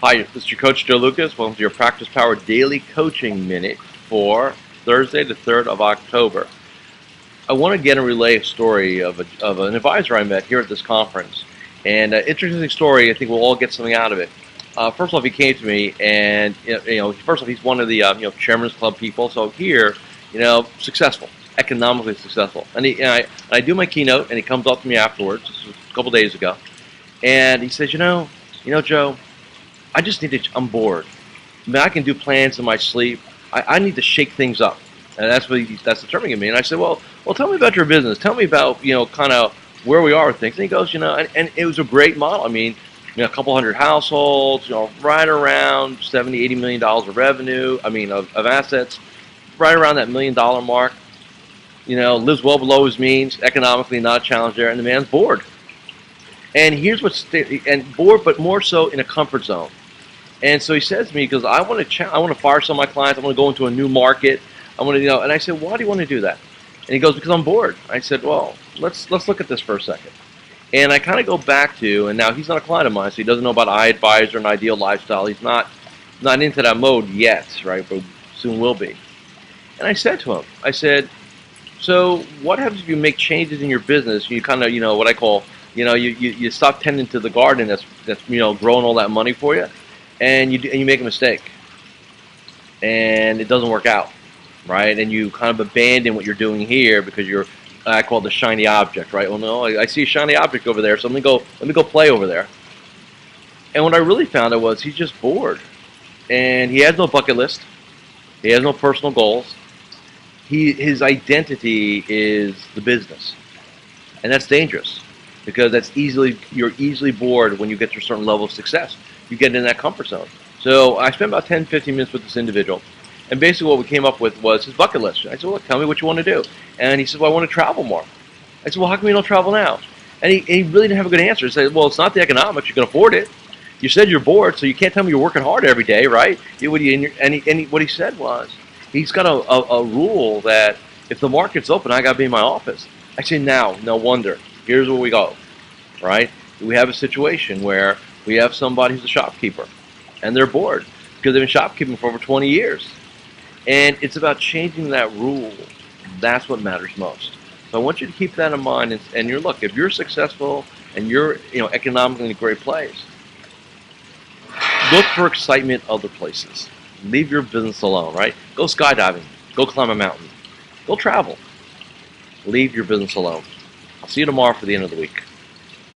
Hi, this is your coach Joe Lucas. Welcome to your Practice Power Daily Coaching Minute for Thursday, the 3rd of October. I want to get and relay a story of an advisor I met here at this conference. And interesting story, I think we'll all get something out of it. First off, he came to me and, first off, he's one of the, Chairman's Club people. So here, successful, economically successful. And I do my keynote and he comes up to me afterwards, this was a couple days ago. And he says, Joe, I just need to, I'm bored. I mean, I can do plans in my sleep. I need to shake things up. And that's determining me. And I said, well, tell me about your business. Tell me about, kind of where we are with things. And he goes, and it was a great model. I mean, a couple hundred households, right around $70, $80 million of revenue, of assets, right around that $1 million mark. Lives well below his means, economically not a challenge there, and the man's bored. And here's and bored, but more so in a comfort zone. And so he says to me, because I want to fire some of my clients. I want to go into a new market. I want to, and I said, why do you want to do that? And he goes, because I'm bored. I said, well, let's look at this for a second. And I kind of go back to, and now he's not a client of mine, so he doesn't know about iAdvisor and Ideal Lifestyle. He's not into that mode yet, right? But soon will be. And I said to him, I said, so what happens if you make changes in your business? You kind of, what I call, you stop tending to the garden that's growing all that money for you, and you make a mistake, and it doesn't work out, right? And you kind of abandon what you're doing here because I call it the shiny object, right? Well, no, I see a shiny object over there, so let me go play over there. And what I really found out was he's just bored, and he has no bucket list, he has no personal goals. His identity is the business, and that's dangerous. Because you're easily bored when you get to a certain level of success. You get in that comfort zone. So I spent about 10, 15 minutes with this individual. And basically what we came up with was his bucket list. I said, well, look, tell me what you want to do. And he said, well, I want to travel more. I said, well, how come you don't travel now? And he really didn't have a good answer. He said, well, it's not the economics. You can afford it. You said you're bored, so you can't tell me you're working hard every day, right? What he said was, he's got a rule that if the market's open, I got to be in my office. I said, now, no wonder. Here's where we go, right? We have a situation where we have somebody who's a shopkeeper, and they're bored because they've been shopkeeping for over 20 years. And it's about changing that rule. That's what matters most. So I want you to keep that in mind. And look, if you're successful and you're economically in a great place, look for excitement other places. Leave your business alone, right? Go skydiving. Go climb a mountain. Go travel. Leave your business alone. I'll see you tomorrow for the end of the week.